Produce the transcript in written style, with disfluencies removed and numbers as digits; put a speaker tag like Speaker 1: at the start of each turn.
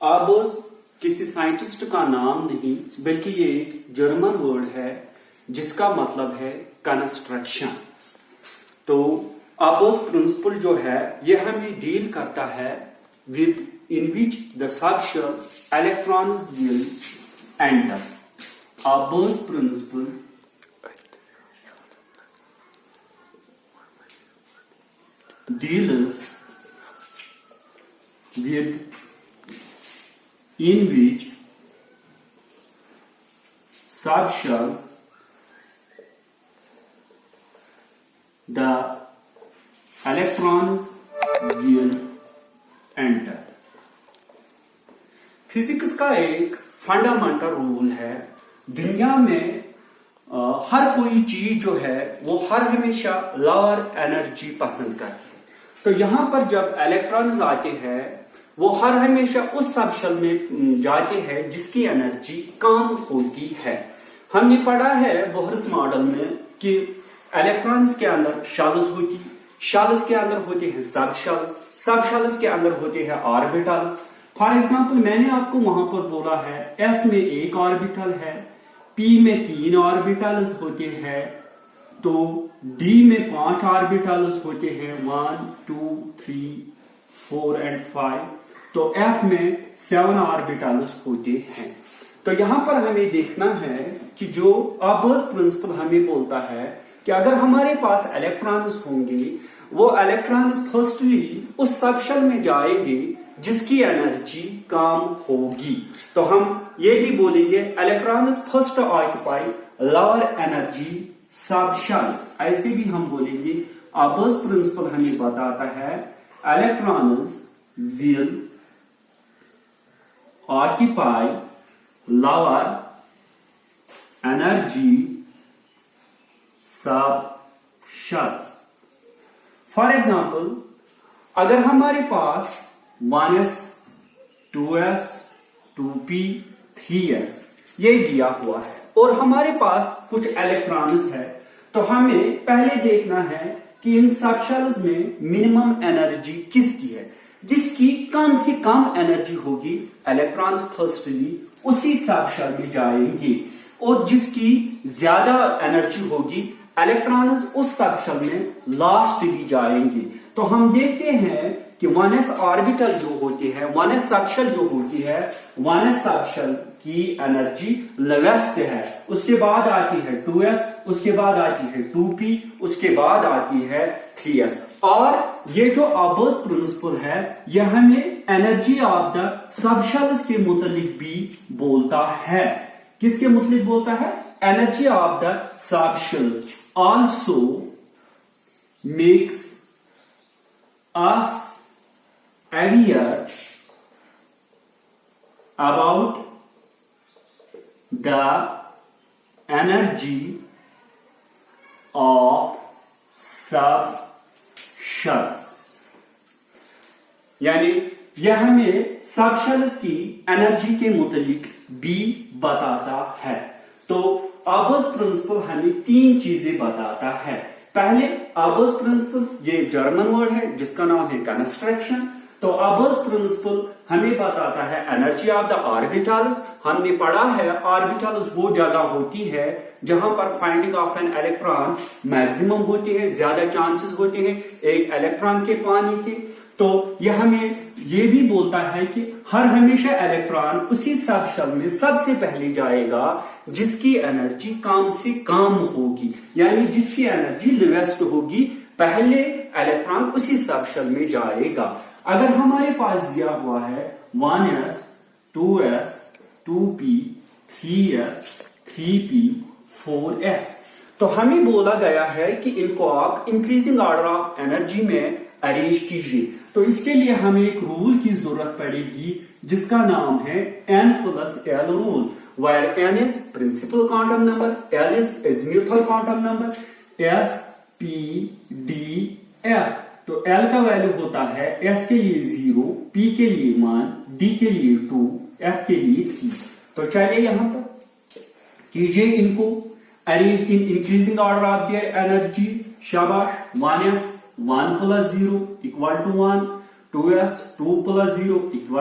Speaker 1: आबोज किसी साइंटिस्ट का नाम नहीं बल्कि ये एक जर्मन वर्ड है जिसका मतलब है कंस्ट्रक्शन। तो आबोज प्रिंसिपल जो है ये हमें डील करता है with in which the subshell electrons will enter. Aufbau principle deals with in which subshell the electrons will enter। Physics का एक फंडामेंटल रूल है, दुनिया में हर कोई चीज जो है वो हर हमेशा लोअर एनर्जी पसंद करती है। तो यहां पर जब इलेक्ट्रॉन्स आते हैं वो हर हमेशा उस सबशेल में जाते हैं जिसकी एनर्जी कम होती है। हमने पढ़ा है बोहर्स मॉडल में कि इलेक्ट्रॉन्स के अंदर शेल्स होती, शेल्स के अंदर होते हैं सबशेल्स के अंदर होते हैं ऑर्बिटल्स। फॉर एग्जांपल मैंने आपको वहां पर बोला है एस में एक ऑर्बिटल है, पी में 3 ऑर्बिटल्स होते हैं, तो डी में 5 ऑर्बिटल्स होते हैं 1 2 3 4 एंड 5, तो एफ में 7 ऑर्बिटल्स होते हैं। तो यहां पर हमें देखना है कि जो आबोज प्रिंसिपल हमें बोलता है कि अगर हमारे पास इलेक्ट्रॉन्स होंगे वो इलेक्ट्रॉन्स फर्स्टली उस सबशेल में जाएंगे जिसकी एनर्जी कम होगी। तो हम ये भी बोलेंगे electrons first occupy lower energy subshells, ऐसे भी हम बोलेंगे। आबोज प्रिंसिपल हमें बताता है electrons will occupy lower energy subshells. For example अगर हमारे पास 1s 2s 2p 3s ये दिया हुआ है और हमारे पास कुछ इलेक्ट्रॉन्स है, तो हमें पहले देखना है कि इन सबशेल्स में मिनिमम एनर्जी किसकी है। जिसकी कम से कम एनर्जी होगी इलेक्ट्रॉन्स फर्स्टली उसी सबशेल में जाएंगे और जिसकी ज्यादा एनर्जी होगी इलेक्ट्रॉन्स उस सबशेल में लास्टली जाएंगे। तो हम देखते हैं कि 1s ऑर्बिटल जो होती है, 1s सबशेल जो होती है, 1s सबशेल की एनर्जी लोवेस्ट है, उसके बाद आती है 2s, उसके बाद आती है 2p, उसके बाद आती है 3s। और ये जो आबोज प्रिंसिपल है यह हमें एनर्जी ऑफ द सबशेल्स के मुतालिक भी बोलता है। किसके मुतालिक बोलता है? Energy of the subshells also makes us aware about the energy of subshells। यानी यह हमें सबशेल्स की एनर्जी के मुतालिक भी बताता है। तो आबोज प्रिंसिपल हमें 3 चीजें बताता है। पहले आबोज प्रिंसिपल ये जर्मन वर्ड है जिसका नाम है कंस्ट्रक्शन। तो आबोज प्रिंसिपल हमें बताता है एनर्जी ऑफ द ऑर्बिटल्स। हमने पढ़ा है ऑर्बिटल्स वो जगह होती है जहां पर finding of an electron maximum होती है, ज्यादा चांसेस होते हैं एक इलेक्ट्रॉन के पाने के। तो यह हमें ये भी बोलता है कि हर हमेशा इलेक्ट्रॉन उसी सबशेल में सबसे पहले जाएगा जिसकी एनर्जी कम से कम होगी, यानी जिसकी एनर्जी लोवेस्ट होगी, पहले इलेक्ट्रॉन उसी सबशेल में जाएगा। अगर हमारे पास दिया हुआ है 1s 2s 2p 3s 3p 4s, तो हमें बोला गया है कि इनको आप इंक्रीजिंग ऑर्डर ऑफ एनर्जी में अरेंज कीजिए। तो इसके लिए हमें एक रूल की जरूरत पड़ेगी जिसका नाम है n+l rule, where n is principal quantum number, l is azimuthal quantum number, s p d f। तो l का वैल्यू होता है s के लिए 0, p के लिए 1, d के लिए 2, f के लिए 3। तो चलिए यहां पर कीजिए इनको arrange in increasing order of their energies. शाबाश। 1s 1 + 0 = 1, 2s 2 + 0 =